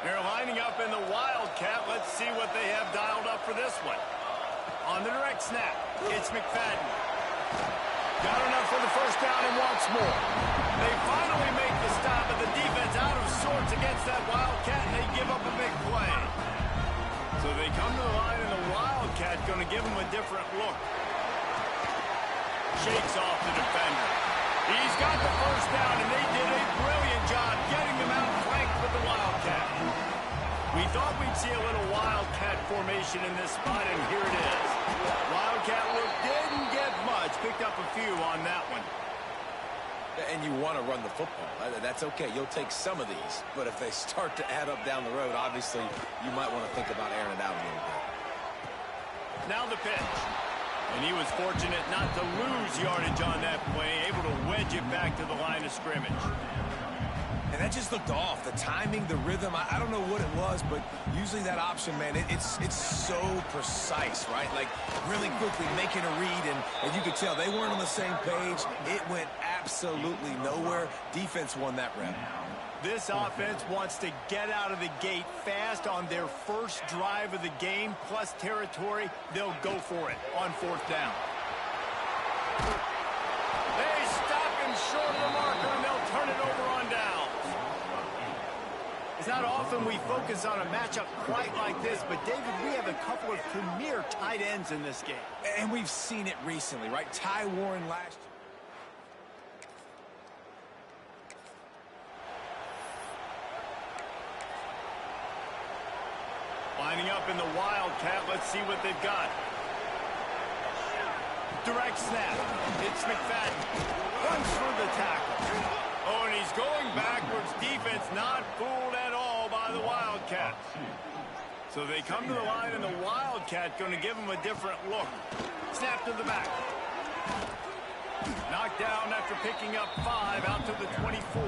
They're lining up in the Wildcat. Let's see what they have dialed up for this one. On the direct snap, it's McFadden. Got enough for the first down and wants more. They finally make the stop, but the defense out of sorts against that Wildcat, and they give up a big play. So they come to the line, and the Wildcat going to give them a different look. Shakes off the defender. He's got the first down, and they did a brilliant job getting them out flanked with the Wildcat. We thought we'd see a little Wildcat formation in this spot, and here it is. Wildcat look didn't get much. Picked up a few on that one. And you want to run the football. That's okay. You'll take some of these. But if they start to add up down the road, obviously, you might want to think about airing it out a little bit. Now the pitch. And he was fortunate not to lose yardage on that play, able to wedge it back to the line of scrimmage. And that just looked off. The timing, the rhythm, I don't know what it was, but usually that option, man, it's so precise, right? Like, really quickly making a read, and you could tell they weren't on the same page. It went absolutely nowhere. Defense won that rep. This offense wants to get out of the gate fast on their first drive of the game, plus territory. They'll go for it on fourth down. They stop him short of the marker, and they'll turn it over on down. It's not often we focus on a matchup quite like this, but, David, we have a couple of premier tight ends in this game. And we've seen it recently, right? Ty Warren last year. Lining up in the Wildcat. Let's see what they've got. Direct snap. It's McFadden. Runs for the tackle. Oh, and he's going backwards. Defense not fooled at all by the Wildcat. So they come to the line, and the Wildcat going to give them a different look. Snap to the back. Knocked down after picking up 5 out to the 24.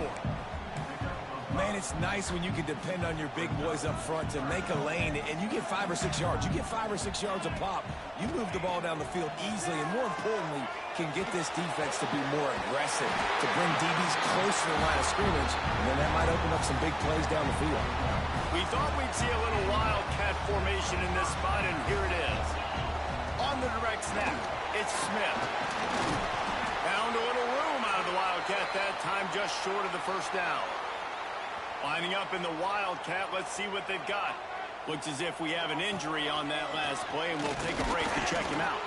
Man, it's nice when you can depend on your big boys up front to make a lane, and you get 5 or 6 yards. You get 5 or 6 yards a pop. You move the ball down the field easily, and more importantly, can get this defense to be more aggressive, to bring DBs closer to the line of scrimmage, and then that might open up some big plays down the field. We thought we'd see a little Wildcat formation in this spot, and here it is. On the direct snap, it's Smith. Found a little room out of the Wildcat that time, just short of the first down. Lining up in the Wildcat, let's see what they've got. Looks as if we have an injury on that last play, and we'll take a break to check him out.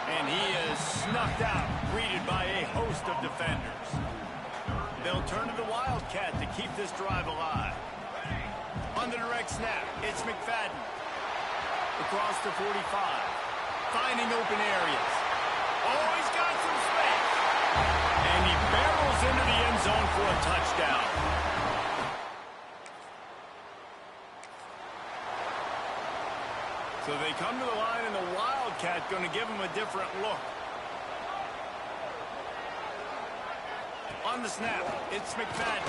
And he is snuffed out, greeted by a host of defenders. They'll turn to the Wildcat to keep this drive alive. On the direct snap, it's McFadden. Across the 45. Finding open areas. Oh, he's got some space. And he barrels into the end zone for a touchdown. So they come to the line, and the Wildcat going to give them a different look. On the snap, it's McFadden.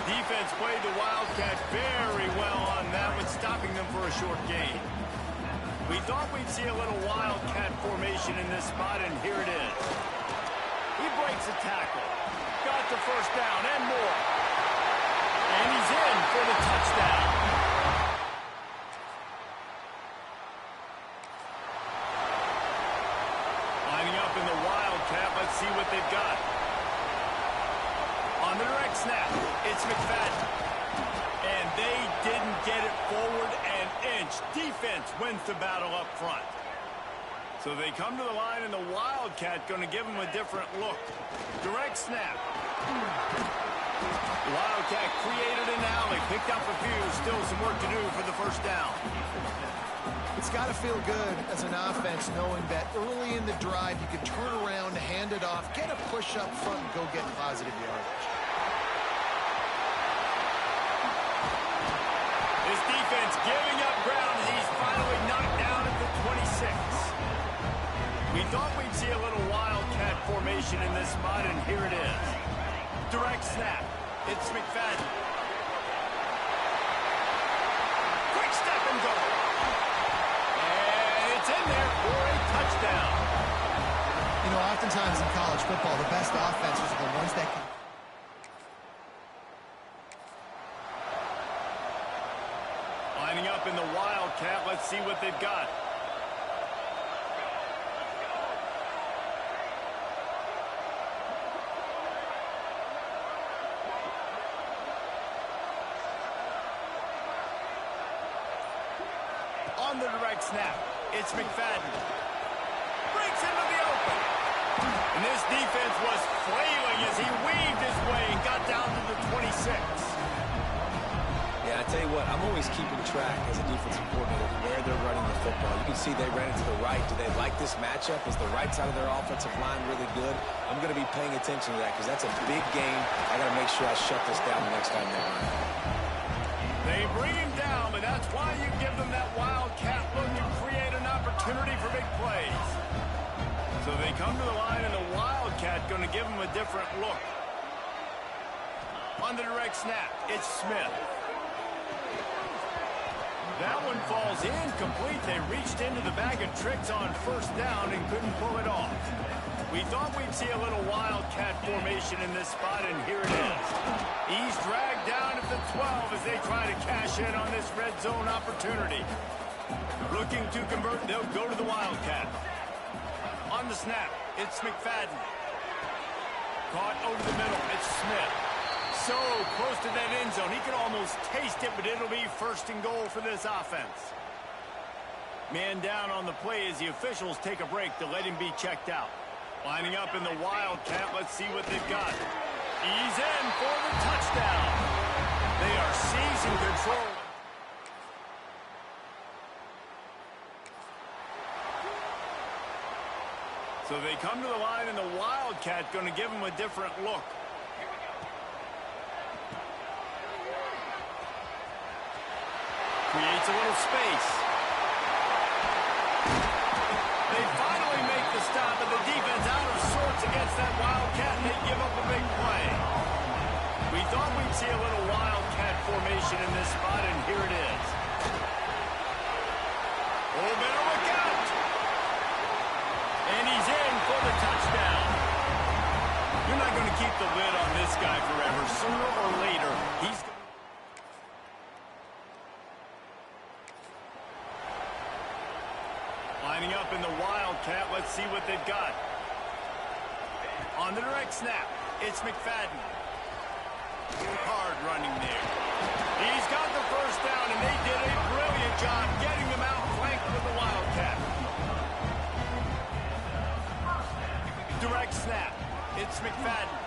Defense played the Wildcat very well on that one, stopping them for a short gain. We thought we'd see a little Wildcat formation in this spot, and here it is. He breaks a tackle. Got the first down and more. And he's in for the touchdown. In the Wildcat, let's see what they've got. On the direct snap, it's McFadden. And they didn't get it forward an inch. Defense wins the battle up front. So they come to the line, and the Wildcat going to give them a different look. Direct snap. The Wildcat created an alley, picked up a few, still some work to do for the first down. It's got to feel good as an offense knowing that early in the drive you can turn around, hand it off, get a push up front, and go get positive yardage. This defense giving up ground as he's finally knocked down at the 26. We thought we'd see a little Wildcat formation in this spot, and here it is. Direct snap. It's McFadden. Quick step and go. It's in there for a touchdown. You know, oftentimes in college football, the best offenses are the ones that can... Lining up in the Wildcat. Let's see what they've got. On the direct snap, it's McFadden. Breaks into the open. And this defense was flailing as he weaved his way and got down to the 26. Yeah, I tell you what, I'm always keeping track as a defensive coordinator of where they're running the football. You can see they ran it to the right. Do they like this matchup? Is the right side of their offensive line really good? I'm going to be paying attention to that because that's a big game. I got to make sure I shut this down the next time they run. They bring him down, but that's why you give them that Wildcat look to create an opportunity for big plays. So they come to the line, and the Wildcat going to give them a different look. On the direct snap, it's Smith. That one falls incomplete. They reached into the bag of tricks on first down and couldn't pull it off. We thought we'd see a little Wildcat formation in this spot, and here it is. He's dragged down at the 12 as they try to cash in on this red zone opportunity. Looking to convert, they'll go to the Wildcat. On the snap, it's McFadden. Caught over the middle, it's Smith. So close to that end zone, he can almost taste it, but it'll be first and goal for this offense. Man down on the play as the officials take a break to let him be checked out. Lining up in the Wildcat, let's see what they've got. He's in for the touchdown. They are seizing control. So they come to the line, and the Wildcat going to give them a different look. Creates a little space. They finally make the stop, and the defense out of sorts against that Wildcat, and they give up a big play. We thought we'd see a little Wildcat formation in this spot, and here it is. Oh, better look out. And he's in for the touchdown. You're not going to keep the lid on this guy forever. Sooner or later, he's going to... Lining up in the Wildcat, let's see what they've got. On the direct snap, it's McFadden. Hard running there. He's got the first down, and they did a brilliant job getting them out flanked with the Wildcat. Direct snap, it's McFadden.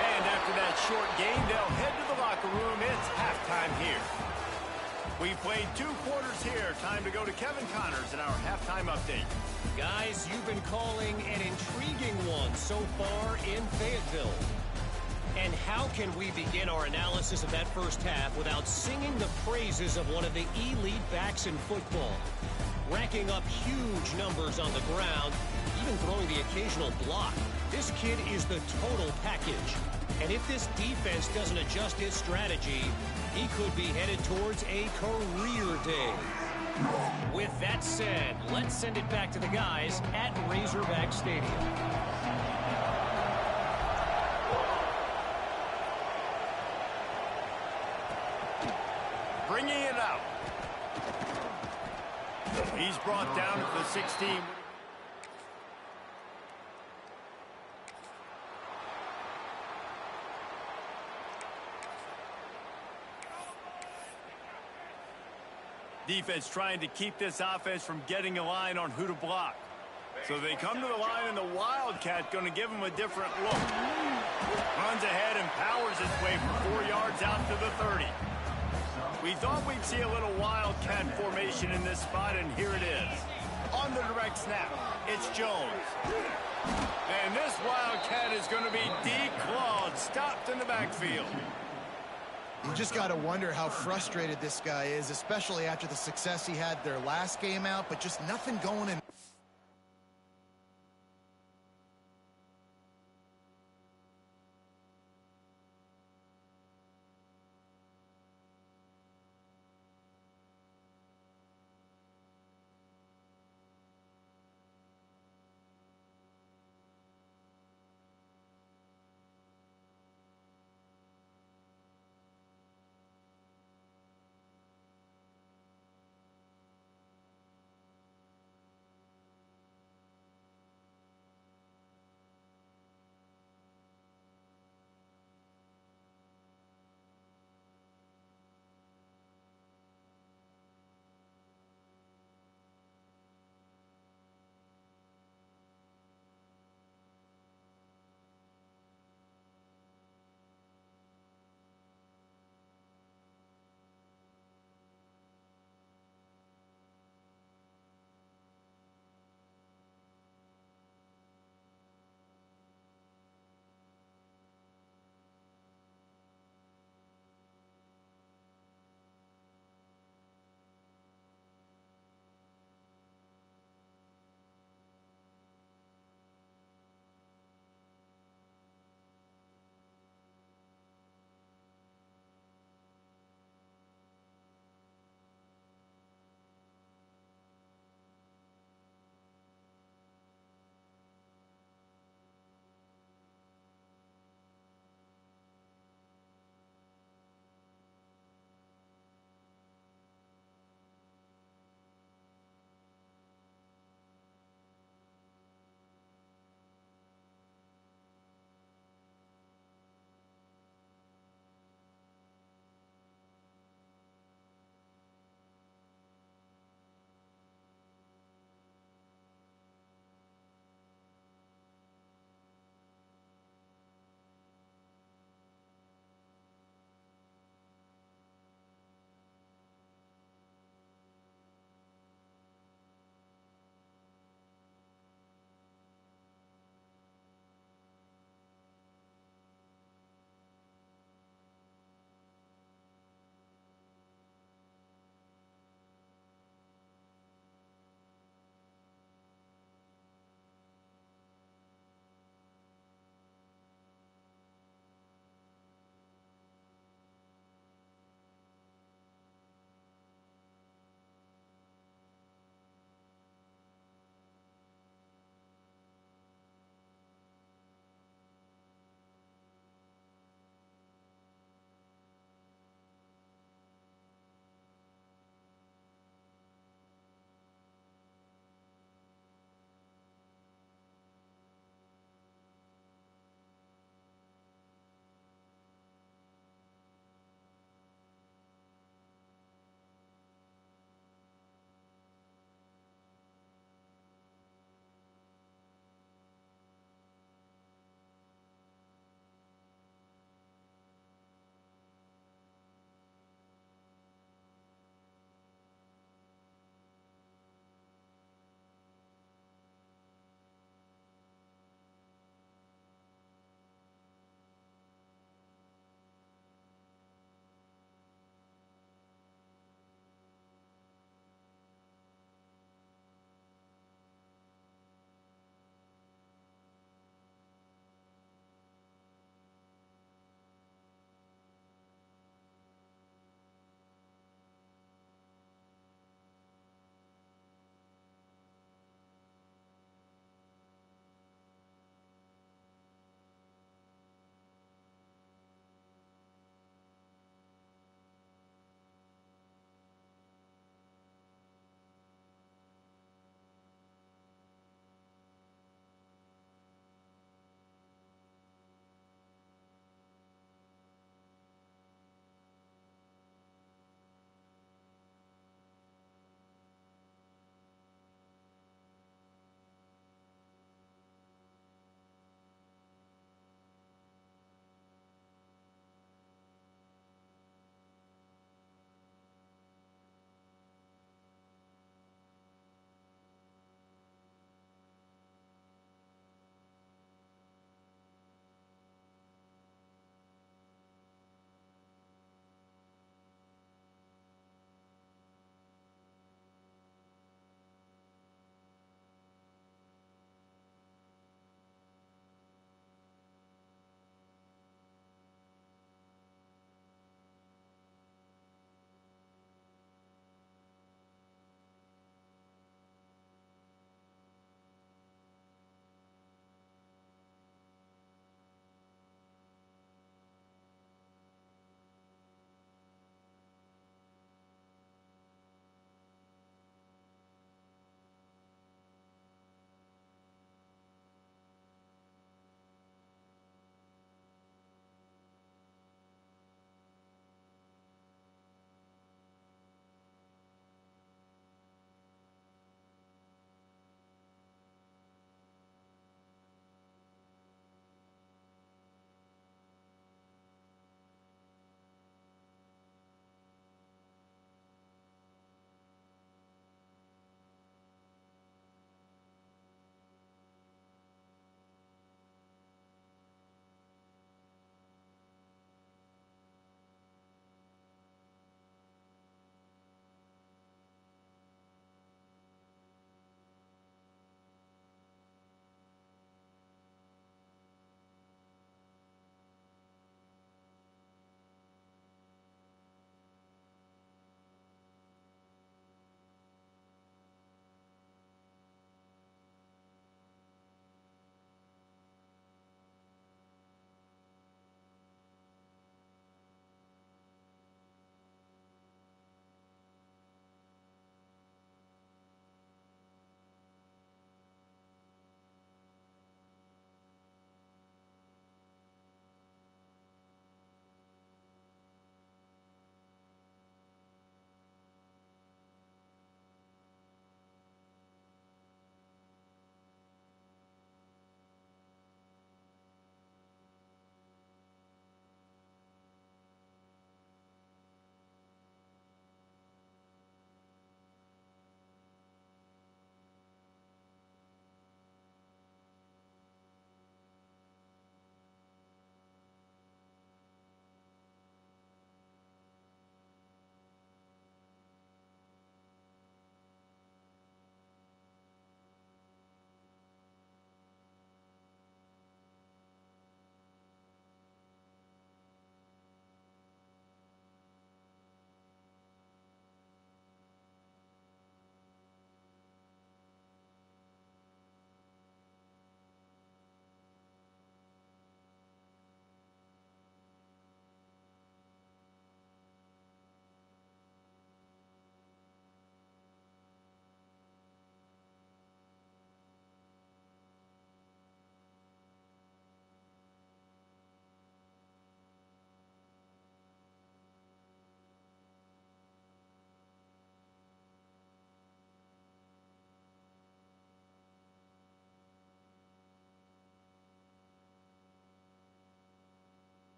And after that short gain, they'll head to the locker room. It's halftime here. We played 2 quarters here. Time to go to Kevin Connors in our halftime update. Guys, you've been calling an intriguing one so far in Fayetteville. And how can we begin our analysis of that first half without singing the praises of one of the elite backs in football? Racking up huge numbers on the ground, even throwing the occasional block. This kid is the total package. And if this defense doesn't adjust its strategy, he could be headed towards a career day. With that said, let's send it back to the guys at Razorback Stadium. Bringing it out. He's brought down at the 16. Defense trying to keep this offense from getting a line on who to block. So they come to the line, and the Wildcat going to give them a different look. Runs ahead and powers his way for 4 yards out to the 30. We thought we'd see a little Wildcat formation in this spot, and here it is. On the direct snap, it's Jones. And this Wildcat is going to be declawed, stopped in the backfield. You just got to wonder how frustrated this guy is, especially after the success he had their last game out, but just nothing going in.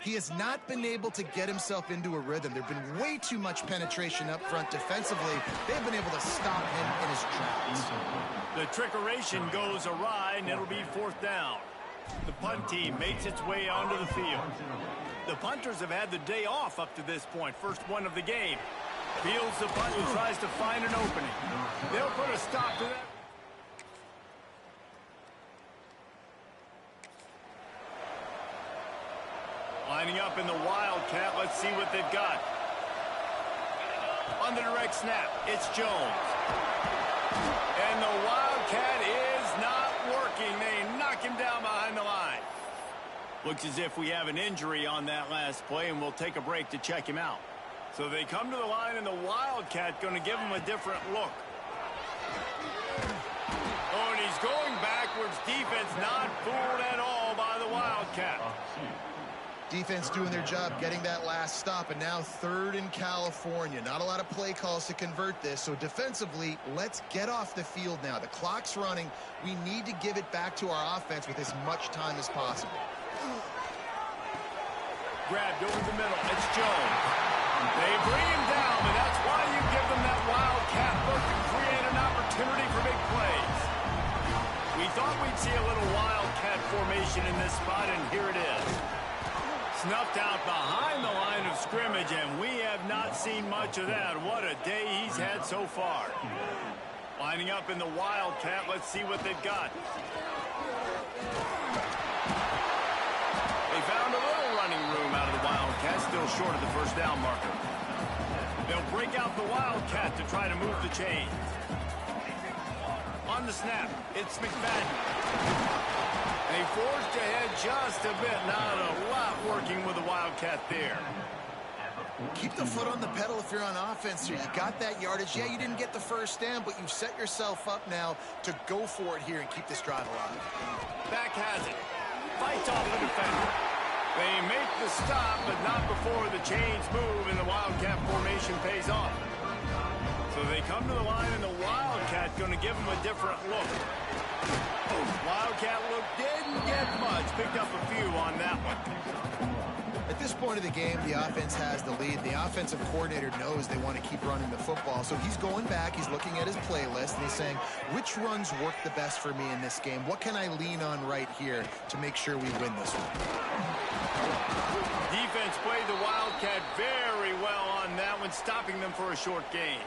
He has not been able to get himself into a rhythm. There have been way too much penetration up front defensively. They've been able to stop him in his tracks. The trickeration goes awry, and it'll be fourth down. The punt team makes its way onto the field. The punters have had the day off up to this point. First one of the game. Fields the punt and tries to find an opening. They'll put a stop to that. Lining up in the Wildcat. Let's see what they've got. On the direct snap, it's Jones. And the Wildcat is not working. They knock him down behind the line. Looks as if we have an injury on that last play, and we'll take a break to check him out. So they come to the line, and the Wildcat going to give him a different look. Oh, and he's going backwards. Defense not fooled at all by the Wildcat. Defense doing their job, getting that last stop, and now third in California. Not a lot of play calls to convert this, so defensively, let's get off the field now. The clock's running. We need to give it back to our offense with as much time as possible. Grabbed over the middle. It's Jones. They bring him down, and that's why you give them that Wildcat look to create an opportunity for big plays. We thought we'd see a little Wildcat formation in this spot, and here it is. Snuffed out behind the line of scrimmage, and we have not seen much of that. What a day he's had so far. Lining up in the Wildcat. Let's see what they've got. They found a little running room out of the Wildcat, still short of the first down marker. They'll break out the Wildcat to try to move the chains. On the snap, it's McFadden. They forced ahead just a bit. Not a lot working with the Wildcat there. Keep the foot on the pedal if you're on offense here. You got that yardage. Yeah, you didn't get the first down, but you've set yourself up now to go for it here and keep this drive alive. Back has it. Fights off the defender. They make the stop, but not before the chains move and the Wildcat formation pays off. So they come to the line, and the Wildcat going to give them a different look. Wildcat look didn't get much. Picked up a few on that one. At this point of the game, the offense has the lead. The offensive coordinator knows they want to keep running the football. So he's going back, he's looking at his playlist, and he's saying, which runs work the best for me in this game? What can I lean on right here to make sure we win this one? Defense played the Wildcat very well on that one, stopping them for a short gain.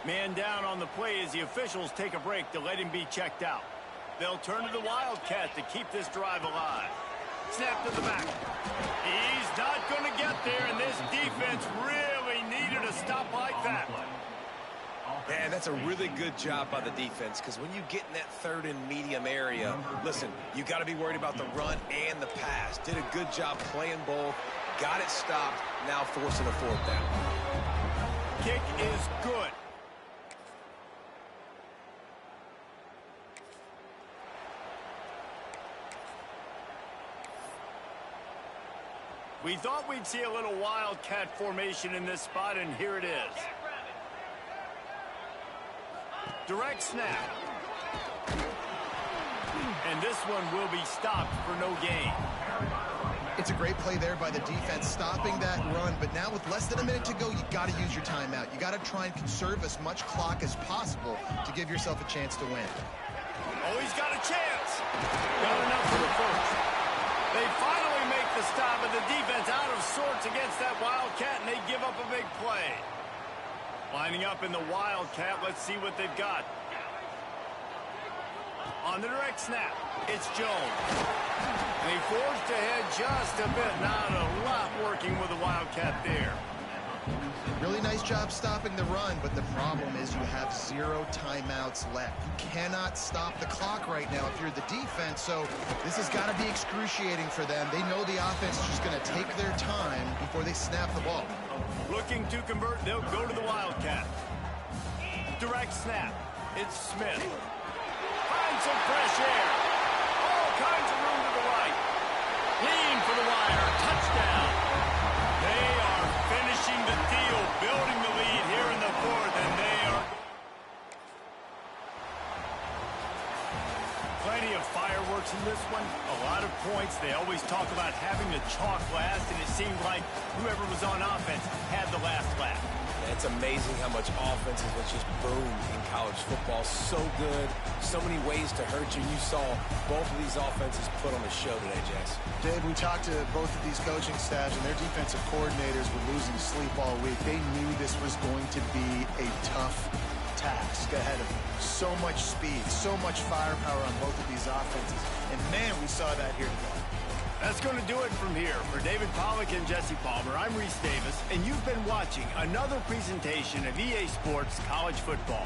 Man down on the play as the officials take a break to let him be checked out. They'll turn to the Wildcat to keep this drive alive. Snap to the back. He's not going to get there, and this defense really needed a stop like that. Man, that's a really good job by the defense, because when you get in that third and medium area, listen, you got to be worried about the run and the pass. Did a good job playing both, got it stopped, now forcing a fourth down. Kick is good. We thought we'd see a little Wildcat formation in this spot, and here it is. Direct snap. And this one will be stopped for no gain. It's a great play there by the defense, stopping that run. But now with less than a minute to go, you got to use your timeout. You got to try and conserve as much clock as possible to give yourself a chance to win. Oh, he's got a chance. Got enough for the first. They finally make the stop, and the defense out of sorts against that Wildcat, and they give up a big play. Lining up in the Wildcat, let's see what they've got. On the direct snap, it's Jones. They forced ahead just a bit. Not a lot working with the Wildcat there. Really nice job stopping the run, but the problem is you have 0 timeouts left. You cannot stop the clock right now if you're the defense, so this has got to be excruciating for them. They know the offense is just going to take their time before they snap the ball. Looking to convert, they'll go to the Wildcat. Direct snap, it's Smith. Finds some fresh air. All kinds of room to the right. Lean for the wire, touchdown. They are finishing the deal, building the lead here in the fourth, and they are... Plenty of fireworks in this one. A lot of points. They always talk about having to chalk last, and it seemed like whoever was on offense had the last laugh. It's amazing how much offenses will just boom in college football. So good, so many ways to hurt you. You saw both of these offenses put on a show today, Jess. Dave, we talked to both of these coaching staffs, and their defensive coordinators were losing sleep all week. They knew this was going to be a tough task ahead of them. So much speed, so much firepower on both of these offenses. And, man, we saw that here today. That's going to do it from here. For David Pollack and Jesse Palmer, I'm Reese Davis, and you've been watching another presentation of EA Sports College Football.